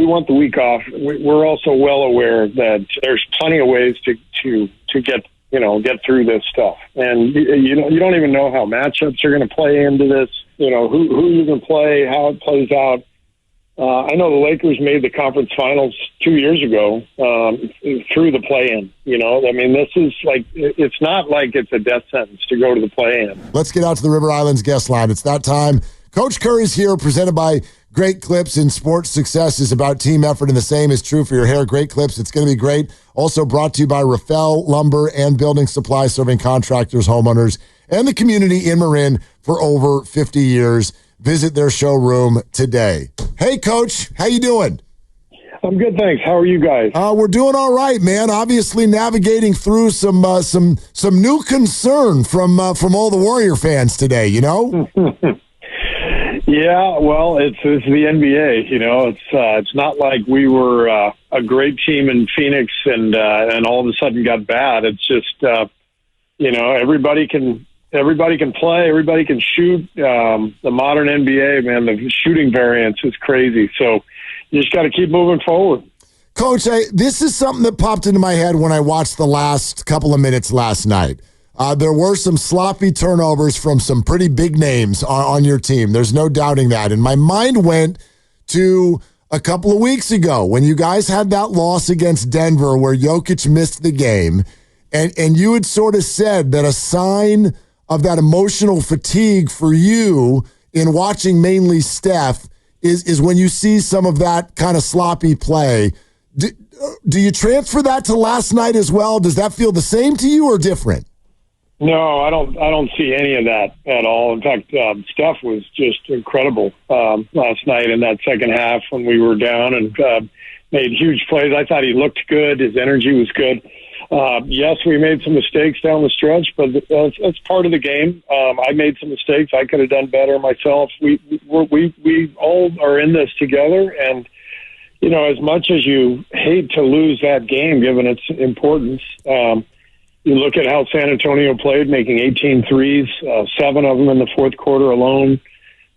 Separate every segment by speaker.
Speaker 1: want the week off, we're also well aware that there's plenty of ways to get through this stuff. And you don't even know how matchups are going to play into this. Who you can play, how it plays out. I know the Lakers made the conference finals 2 years ago through the play-in. This is it's not like it's a death sentence to go to the play-in.
Speaker 2: Let's get out to the River Islands guest line. It's that time. Coach Kerr is here, presented by Great Clips. In sports, success is about team effort, and the same is true for your hair. Great Clips, it's going to be great. Also brought to you by Rafael Lumber and Building Supply, serving contractors, homeowners, and the community in Marin for over 50 years. Visit their showroom today. Hey, Coach, how you doing?
Speaker 1: I'm good, thanks. How are you guys?
Speaker 2: We're doing all right, man. Obviously, navigating through some new concern from all the Warrior fans today.
Speaker 1: Yeah, well, it's the NBA. It's not like we were a great team in Phoenix and all of a sudden got bad. It's just everybody can play, everybody can shoot. The modern NBA, man, the shooting variance is crazy. So you just got to keep moving forward.
Speaker 2: Coach, this is something that popped into my head when I watched the last couple of minutes last night. There were some sloppy turnovers from some pretty big names on your team. There's no doubting that. And my mind went to a couple of weeks ago when you guys had that loss against Denver where Jokic missed the game. And you had sort of said that a sign of that emotional fatigue for you in watching mainly Steph is when you see some of that kind of sloppy play. Do you transfer that to last night as well? Does that feel the same to you or different?
Speaker 1: No, I don't see any of that at all. In fact, Steph was just incredible last night in that second half when we were down and made huge plays. I thought he looked good. His energy was good. Yes, we made some mistakes down the stretch, but that's part of the game. I made some mistakes. I could have done better myself. We all are in this together, and as much as you hate to lose that game, given its importance, you look at how San Antonio played, making 18 threes, 7 of them in the fourth quarter alone.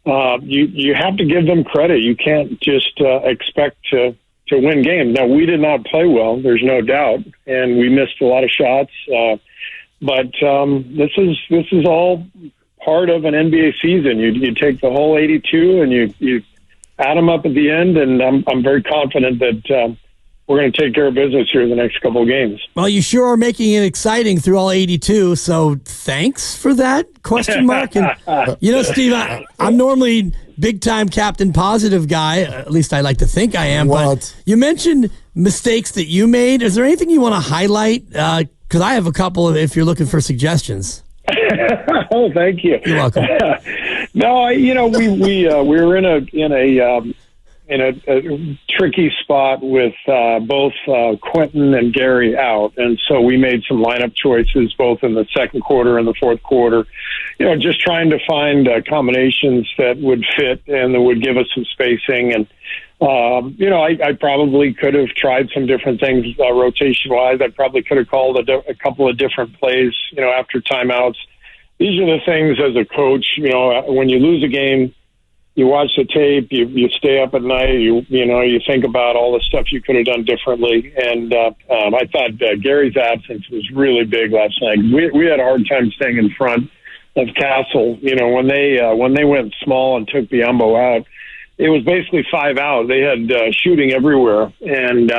Speaker 1: You have to give them credit. You can't just expect to win games. Now, we did not play well, there's no doubt, and we missed a lot of shots. But this is all part of an NBA season. You take the whole 82 and you add them up at the end, and I'm very confident that we're going to take care of business here in the next couple of games.
Speaker 3: Well, you sure are making it exciting through all 82, so thanks for that, question mark. And, Steve, I'm normally big-time captain positive guy. At least I like to think I am.
Speaker 2: What?
Speaker 3: But you mentioned mistakes that you made. Is there anything you want to highlight? Because I have a couple if you're looking for suggestions.
Speaker 1: Oh, thank you.
Speaker 3: You're welcome.
Speaker 1: No, we were in a tricky spot with both Quentin and Gary out. And so we made some lineup choices both in the second quarter and the fourth quarter, just trying to find combinations that would fit and that would give us some spacing. And, I probably could have tried some different things rotation-wise. I probably could have called a couple of different plays, after timeouts. These are the things as a coach, when you lose a game, you watch the tape, you stay up at night, you think about all the stuff you could have done differently. And I thought Gary's absence was really big last night. We had a hard time staying in front of Castle. When they went small and took Biyombo out, it was basically 5 out. They had shooting everywhere, and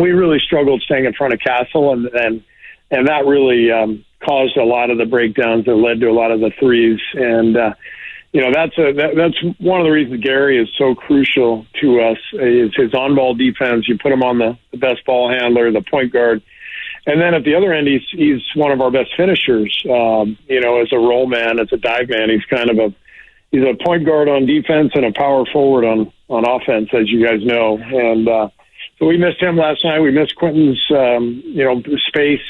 Speaker 1: we really struggled staying in front of Castle, and that really caused a lot of the breakdowns that led to a lot of the threes. And that's one of the reasons Gary is so crucial to us is his on-ball defense. You put him on the best ball handler, the point guard. And then at the other end, he's one of our best finishers, as a roll man, as a dive man. He's a point guard on defense and a power forward on offense, as you guys know. And so we missed him last night. We missed Quentin's, space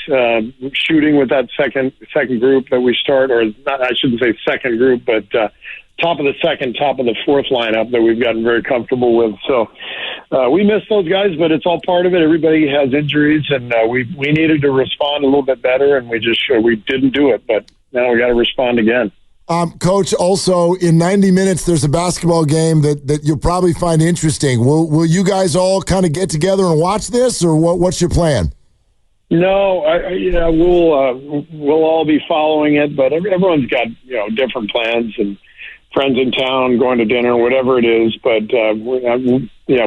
Speaker 1: shooting with that second group that we start, or not, I shouldn't say second group, but top of the second, top of the fourth lineup that we've gotten very comfortable with. So we missed those guys, but it's all part of it. Everybody has injuries, and we needed to respond a little bit better, and we didn't do it. But now we got to respond again.
Speaker 2: Coach, also in 90 minutes, there's a basketball game that you'll probably find interesting. Will you guys all kind of get together and watch this, or what's your plan?
Speaker 1: No, we'll all be following it, but everyone's got different plans and friends in town, going to dinner, whatever it is. But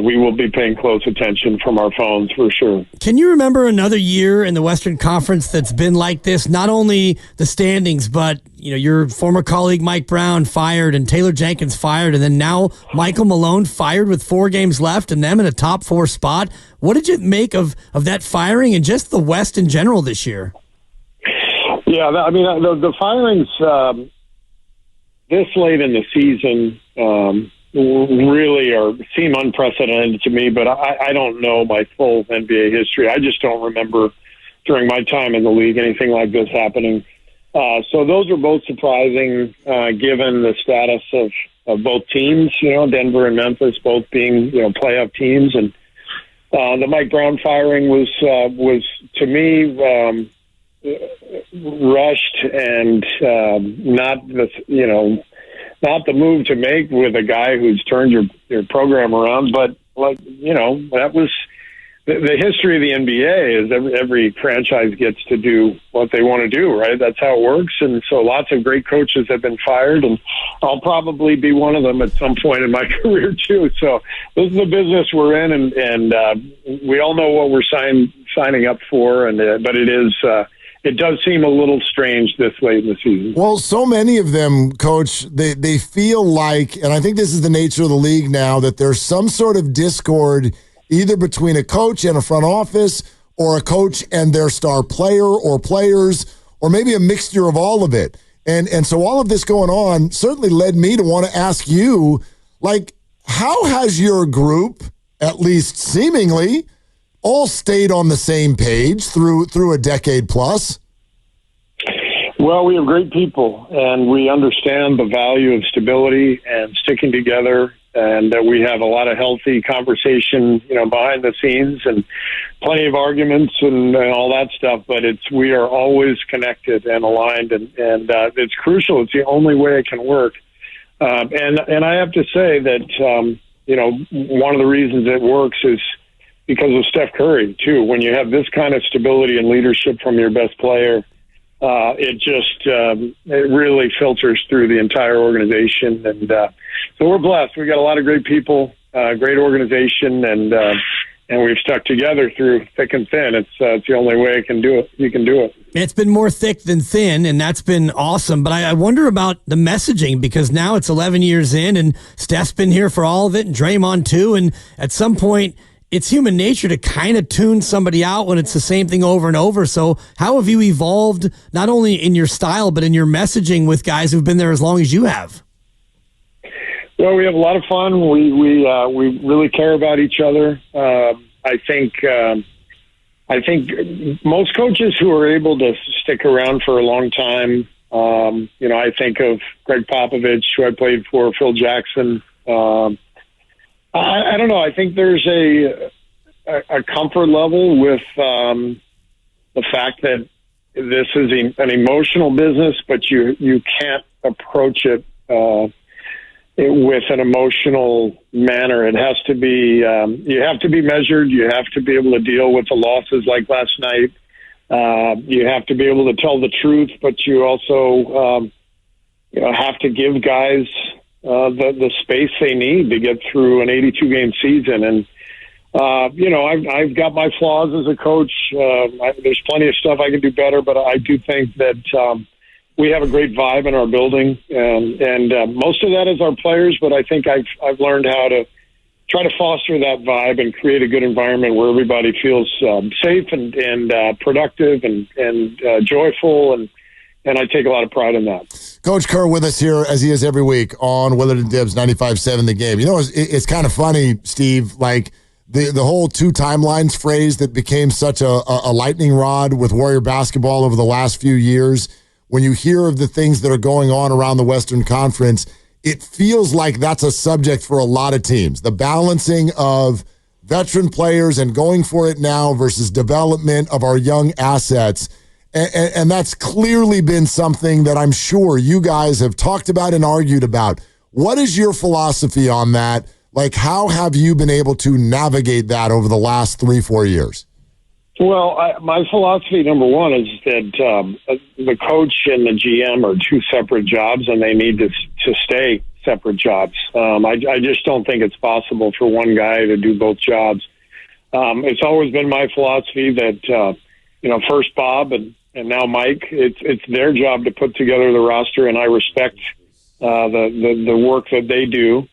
Speaker 1: we will be paying close attention from our phones for sure.
Speaker 3: Can you remember another year in the Western Conference that's been like this? Not only the standings, but your former colleague Mike Brown fired and Taylor Jenkins fired, and then now Michael Malone fired with 4 games left and them in a top 4 spot. What did you make of that firing and just the West in general this year?
Speaker 1: Yeah, the firings this late in the season really seem unprecedented to me, but I don't know my full NBA history. I just don't remember during my time in the league anything like this happening. So those are both surprising given the status of both teams, Denver and Memphis both being playoff teams. And the Mike Brown firing was to me rushed and not the move to make with a guy who's turned your program around. But that was the history of the NBA is every franchise gets to do what they want to do, right? That's how it works. And so lots of great coaches have been fired, and I'll probably be one of them at some point in my career too. So this is the business we're in, and we all know what we're signing up for. But it does seem a little strange this late in the season.
Speaker 2: Well, so many of them, Coach, they feel like, and I think this is the nature of the league now, that there's some sort of discord either between a coach and a front office, or a coach and their star player or players, or maybe a mixture of all of it. And so all of this going on certainly led me to want to ask you, how has your group, at least seemingly, all stayed on the same page through a decade plus?
Speaker 1: Well, we have great people, and we understand the value of stability and sticking together, and we have a lot of healthy conversation, behind the scenes, and plenty of arguments and all that stuff. But we are always connected and aligned, and it's crucial. It's the only way it can work. And I have to say that one of the reasons it works is because of Steph Curry too. When you have this kind of stability and leadership from your best player, it really filters through the entire organization. And so we're blessed. We've got a lot of great people, great organization, and we've stuck together through thick and thin. It's the only way you can do it.
Speaker 3: It's been more thick than thin, and that's been awesome. But I wonder about the messaging, because now it's 11 years in, and Steph's been here for all of it, and Draymond too. And at some point, it's human nature to kind of tune somebody out when it's the same thing over and over. So how have you evolved, not only in your style, but in your messaging with guys who've been there as long as you have?
Speaker 1: Well, we have a lot of fun. We really care about each other. I think most coaches who are able to stick around for a long time, I think of Greg Popovich, who I played for, Phil Jackson. I don't know. I think there's a comfort level with the fact that this is an emotional business, but you can't approach it with an emotional manner. It has to be. You have to be measured. You have to be able to deal with the losses like last night. You have to be able to tell the truth, but you also have to give guys the space they need to get through an 82-game season. And, I've got my flaws as a coach. There's plenty of stuff I can do better, but I do think that we have a great vibe in our building. And most of that is our players, but I think I've learned how to try to foster that vibe and create a good environment where everybody feels safe and productive and joyful. And I take a lot of pride in that.
Speaker 2: Coach Kerr with us here, as he is every week, on Willard and Dibbs 95.7 The Game. It's kind of funny, Steve, the whole 2 timelines phrase that became such a lightning rod with Warrior basketball over the last few years. When you hear of the things that are going on around the Western Conference, it feels like that's a subject for a lot of teams. The balancing of veteran players and going for it now versus development of our young assets. And that's clearly been something that I'm sure you guys have talked about and argued about. What is your philosophy on that? Like, how have you been able to navigate that over the last 3-4 years?
Speaker 1: Well, my philosophy, number one, is that the coach and the GM are two separate jobs, and they need to stay separate jobs. I just don't think it's possible for one guy to do both jobs. It's always been my philosophy that, first Bob and now Mike, it's their job to put together the roster, and I respect the work that they do.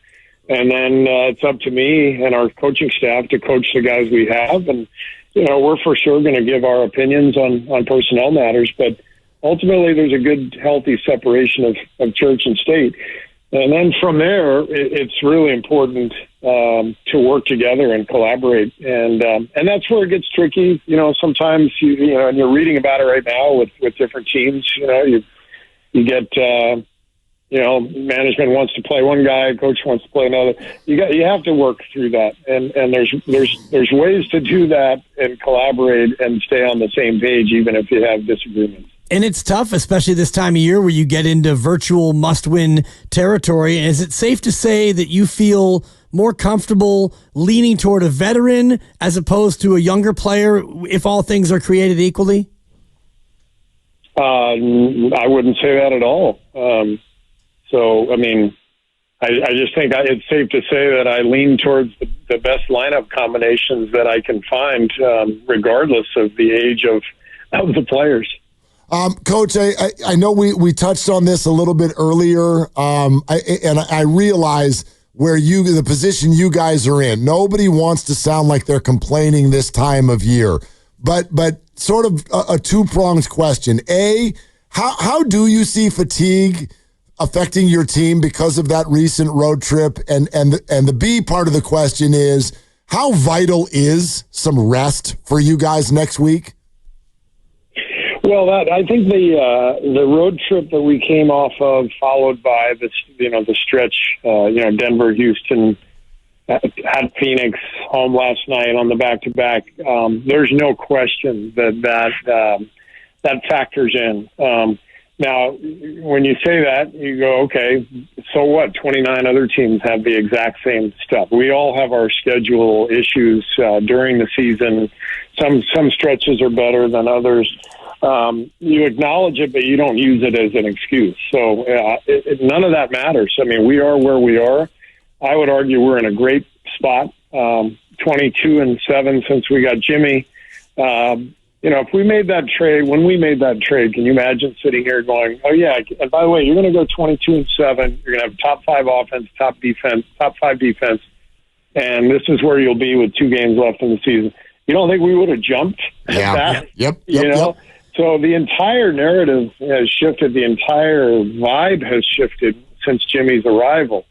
Speaker 1: And then it's up to me and our coaching staff to coach the guys we have. And, we're for sure going to give our opinions on personnel matters, but ultimately there's a good, healthy separation of church and state. And then from there, it's really important to work together and collaborate. And that's where it gets tricky. Sometimes, and you're reading about it right now with different teams, you get, management wants to play one guy, coach wants to play another. You have to work through that. And there's ways to do that and collaborate and stay on the same page, even if you have disagreements.
Speaker 3: And it's tough, especially this time of year where you get into virtual must-win territory. Is it safe to say that you feel more comfortable leaning toward a veteran as opposed to a younger player if all things are created equally?
Speaker 1: I wouldn't say that at all. I just think it's safe to say that I lean towards the best lineup combinations that I can find, regardless of the age of the players.
Speaker 2: Coach, I know we touched on this a little bit earlier, I realize the position you guys are in. Nobody wants to sound like they're complaining this time of year, but sort of a two-pronged question. A, how do you see fatigue affecting your team because of that recent road trip? And the B part of the question is, how vital is some rest for you guys next week?
Speaker 1: Well, I think the road trip that we came off of, followed by the stretch, Denver, Houston, at Phoenix, home last night on the back-to-back. There's no question that factors in. Now, when you say that, you go, okay, so what? 29 other teams have the exact same stuff. We all have our schedule issues during the season. Some stretches are better than others. You acknowledge it, but you don't use it as an excuse. So none of that matters. I mean, we are where we are. I would argue we're in a great spot, 22-7 since we got Jimmy. If we made that trade, can you imagine sitting here going, oh, yeah, and by the way, you're going to go 22-7. You're going to have top 5 offense, top 5 defense, and this is where you'll be with 2 games left in the season. You don't think we would have jumped at that?
Speaker 2: Yep.
Speaker 1: So the entire narrative has shifted. The entire vibe has shifted since Jimmy's arrival.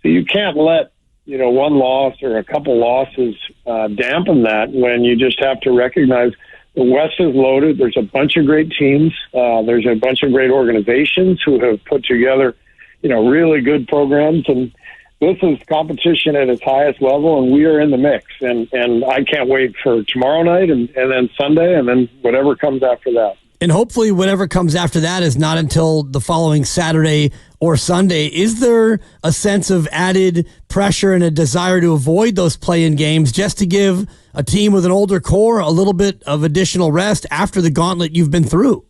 Speaker 1: So you can't let, one loss or a couple losses dampen that when you just have to recognize the West is loaded. There's a bunch of great teams. There's a bunch of great organizations who have put together, really good programs. And this is competition at its highest level, and we are in the mix. And I can't wait for tomorrow night and then Sunday and then whatever comes after that.
Speaker 3: And hopefully whatever comes after that is not until the following Saturday or Sunday. Is there a sense of added pressure and a desire to avoid those play-in games just to give a team with an older core a little bit of additional rest after the gauntlet you've been through?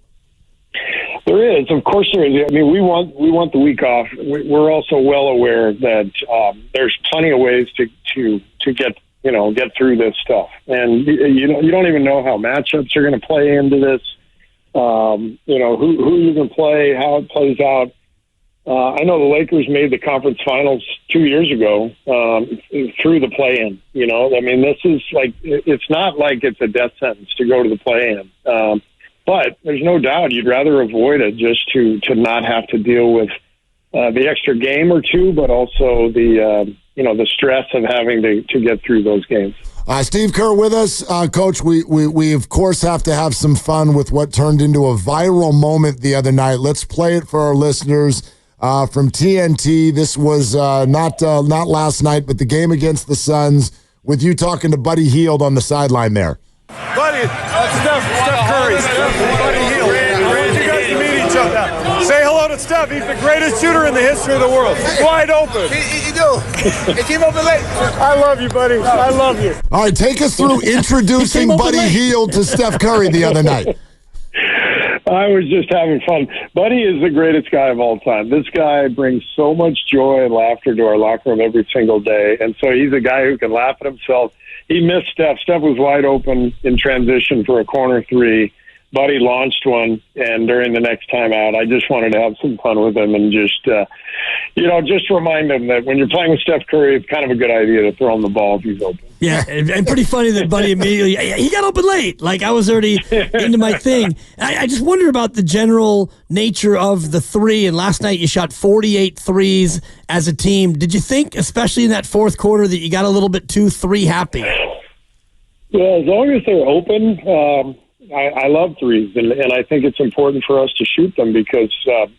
Speaker 1: There is. Of course there is. I mean, we want the week off. We're also well aware that there's plenty of ways to get through this stuff. And you don't even know how matchups are going to play into this. Who you can play, how it plays out. I know the Lakers made the conference finals 2 years ago through the play-in. This is it's not like it's a death sentence to go to the play-in. But there's no doubt you'd rather avoid it just to not have to deal with the extra game or two, but also the stress of having to get through those games.
Speaker 2: Steve Kerr with us. Coach, we of course have to have some fun with what turned into a viral moment the other night. Let's play it for our listeners from TNT. This was not last night, but the game against the Suns with you talking to Buddy Hield on the sideline there.
Speaker 4: Buddy, Steph Curry. Buddy Hield. I want you guys to meet each other. Say hello to Steph. He's the greatest shooter in the history of the world. Wide open.
Speaker 5: He do. He came open late.
Speaker 4: I love you, buddy. I love you.
Speaker 2: All right, take us through introducing Buddy Hield to Steph Curry the other night.
Speaker 1: I was just having fun. Buddy is the greatest guy of all time. This guy brings so much joy and laughter to our locker room every single day. And so he's a guy who can laugh at himself. He missed Steph. Steph was wide open in transition for a corner three. Buddy launched one, and during the next time out, I just wanted to have some fun with him and just remind him that when you're playing with Steph Curry, it's kind of a good idea to throw him the ball if he's open.
Speaker 3: Yeah, and pretty funny that Buddy immediately, he got open late. Like, I was already into my thing. I just wonder about the general nature of the three, and last night you shot 48 threes as a team. Did you think, especially in that fourth quarter, that you got a little bit too three happy?
Speaker 1: Well, as long as they're open, I love threes, and I think it's important for us to shoot them because,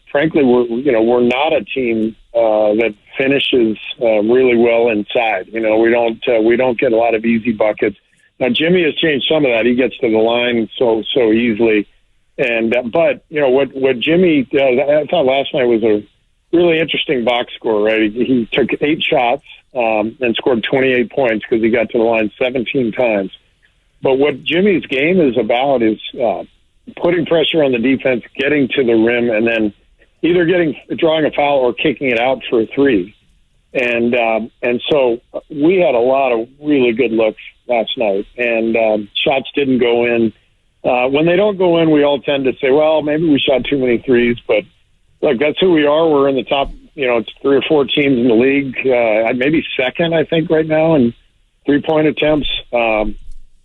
Speaker 1: frankly, we're not a team that finishes really well inside. We don't get a lot of easy buckets. Now Jimmy has changed some of that. He gets to the line so easily, and but what Jimmy does, I thought last night was a really interesting box score. Right, he took 8 shots and scored 28 points because he got to the line 17 times. But what Jimmy's game is about is putting pressure on the defense, getting to the rim, and then either drawing a foul or kicking it out for a three. And so we had a lot of really good looks last night, and shots didn't go in. When they don't go in, we all tend to say, well, maybe we shot too many threes. But look, that's who we are. We're in the top, it's 3 or 4 teams in the league, maybe second, I think, right now in three-point attempts.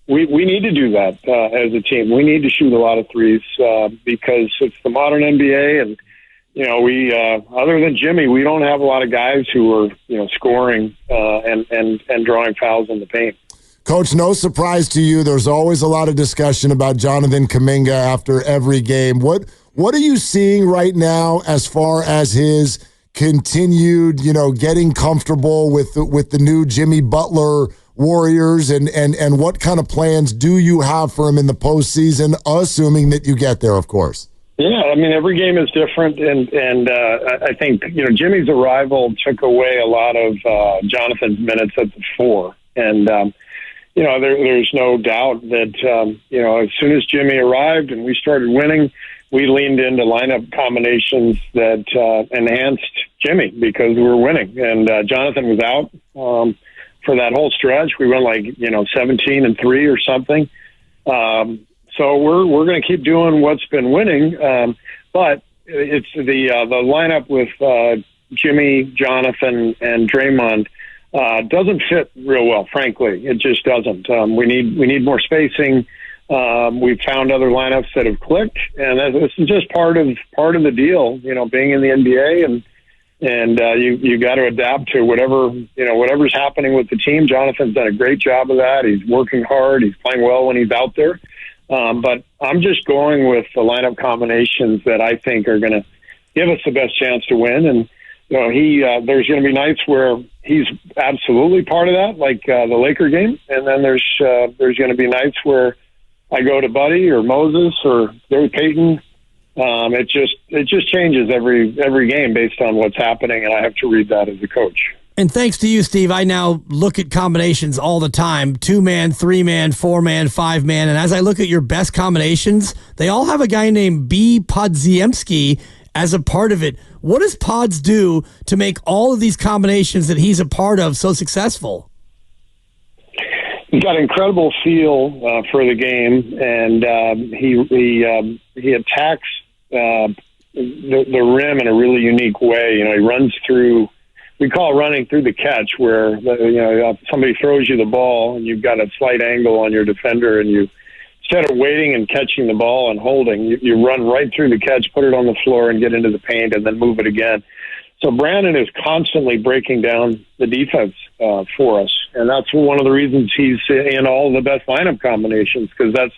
Speaker 1: We need to do that as a team. We need to shoot a lot of threes because it's the modern NBA, and we other than Jimmy, we don't have a lot of guys who are scoring and drawing fouls in the paint.
Speaker 2: Coach, no surprise to you. There's always a lot of discussion about Jonathan Kuminga after every game. What are you seeing right now as far as his continued, getting comfortable with the new Jimmy Butler Warriors, and what kind of plans do you have for him in the postseason, assuming that you get there, of course?
Speaker 1: Yeah, I mean, every game is different, and I think, Jimmy's arrival took away a lot of Jonathan's minutes at the 4. And, there's no doubt that, as soon as Jimmy arrived and we started winning, we leaned into lineup combinations that enhanced Jimmy because we were winning. And Jonathan was out for that whole stretch. We went 17-3 or something. So we're going to keep doing what's been winning. But it's the lineup with Jimmy, Jonathan, and Draymond doesn't fit real well. Frankly, it just doesn't. We need more spacing. We've found other lineups that have clicked, and this is just part of the deal. Being in the NBA and you got to adapt to whatever's happening with the team. Jonathan's done a great job of that. He's working hard. He's playing well when he's out there. But I'm just going with the lineup combinations that I think are going to give us the best chance to win. And there's going to be nights where he's absolutely part of that, like the Laker game, and then there's going to be nights where I go to Buddy or Moses or Gary Payton. It just changes every game based on what's happening, and I have to read that as a coach.
Speaker 3: And thanks to you, Steve, I now look at combinations all the time: 2-man, 3-man, 4-man, 5-man. And as I look at your best combinations, they all have a guy named B. Podziemski as a part of it. What does Pods do to make all of these combinations that he's a part of so successful?
Speaker 1: He's got incredible feel for the game, and he attacks the rim in a really unique way. He runs through. We call it running through the catch, where somebody throws you the ball and you've got a slight angle on your defender, and you, instead of waiting and catching the ball and holding, you run right through the catch, put it on the floor, and get into the paint, and then move it again. So Brandon is constantly breaking down the defense for us, and that's one of the reasons he's in all the best lineup combinations, because that's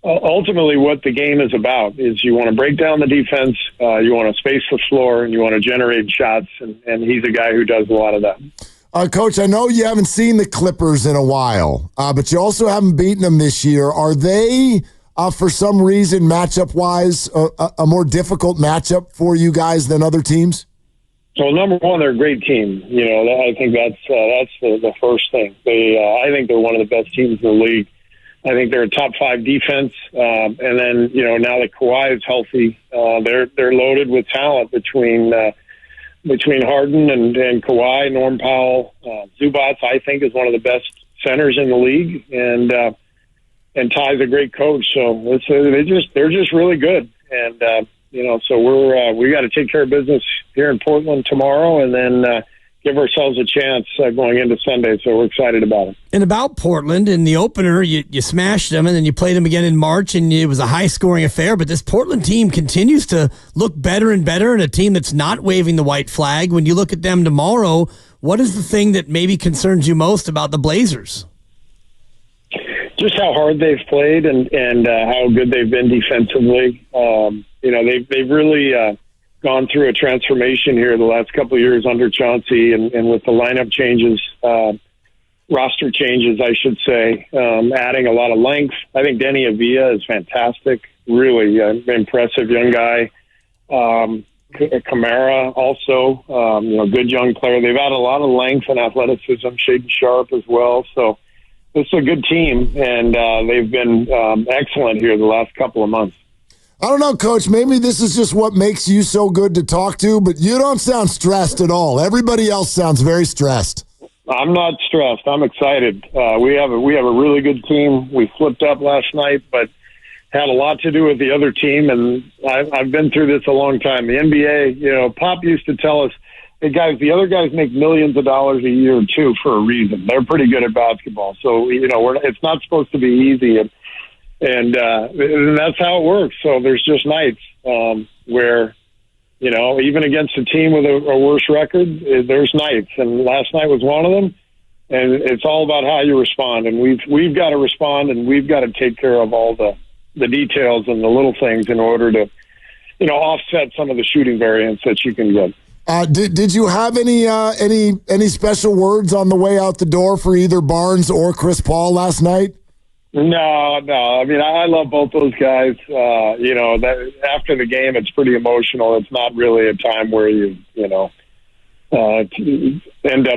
Speaker 1: ultimately what the game is about. Is you want to break down the defense, you want to space the floor, and you want to generate shots, and he's a guy who does a lot of that.
Speaker 2: Coach, I know you haven't seen the Clippers in a while, but you also haven't beaten them this year. Are they, for some reason, matchup-wise, a more difficult matchup for you guys than other teams?
Speaker 1: So, number one, they're a great team. I think that's the first thing. I think they're one of the best teams in the league. I think they're a top 5 defense. And then, now that Kawhi is healthy, they're loaded with talent between Harden and Kawhi. Norm Powell, Zubats, I think, is one of the best centers in the league, and Ty's a great coach. So they're just really good, and so we got to take care of business here in Portland tomorrow, and then give ourselves a chance going into Sunday. So we're excited about it.
Speaker 3: And about Portland, in the opener, you smashed them, and then you played them again in March, and it was a high-scoring affair. But this Portland team continues to look better and better, and a team that's not waving the white flag. When you look at them tomorrow, what is the thing that maybe concerns you most about the Blazers?
Speaker 1: Just how hard they've played and how good they've been defensively. They've really gone through a transformation here the last couple of years under Chauncey, and with the lineup changes, roster changes, I should say, adding a lot of length. I think Denny Avila is fantastic, really impressive young guy. Kamara also, good young player. They've added a lot of length and athleticism, Shaden Sharp as well. So it's a good team, and they've been excellent here the last couple of months.
Speaker 2: I don't know, Coach. Maybe this is just what makes you so good to talk to, but you don't sound stressed at all. Everybody else sounds very stressed.
Speaker 1: I'm not stressed. I'm excited. We have a really good team. We flipped up last night, but had a lot to do with the other team, and I've been through this a long time. The NBA, Pop used to tell us, hey, guys, the other guys make millions of dollars a year, too, for a reason. They're pretty good at basketball. So, it's not supposed to be easy. And that's how it works. So there's just nights where, even against a team with a worse record, there's nights. And last night was one of them. And it's all about how you respond. And we've got to respond, and we've got to take care of all the details and the little things in order to, offset some of the shooting variance that you can get.
Speaker 2: Did you have any special words on the way out the door for either Barnes or Chris Paul last night?
Speaker 1: No. I mean, I love both those guys. That after the game, it's pretty emotional. It's not really a time where you end up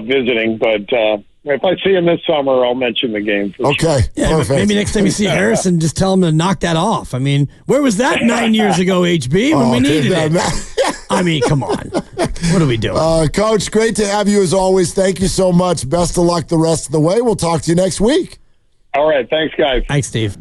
Speaker 1: visiting. But if I see him this summer, I'll mention the game.
Speaker 2: Okay,
Speaker 3: yeah,
Speaker 2: perfect.
Speaker 3: Maybe next time you see Harrison, just tell him to knock that off. I mean, where was that 9 years ago, HB, when we needed it? I mean, come on. What are we doing?
Speaker 2: Coach, great to have you as always. Thank you so much. Best of luck the rest of the way. We'll talk to you next week.
Speaker 1: All right. Thanks, guys.
Speaker 3: Thanks, Steve.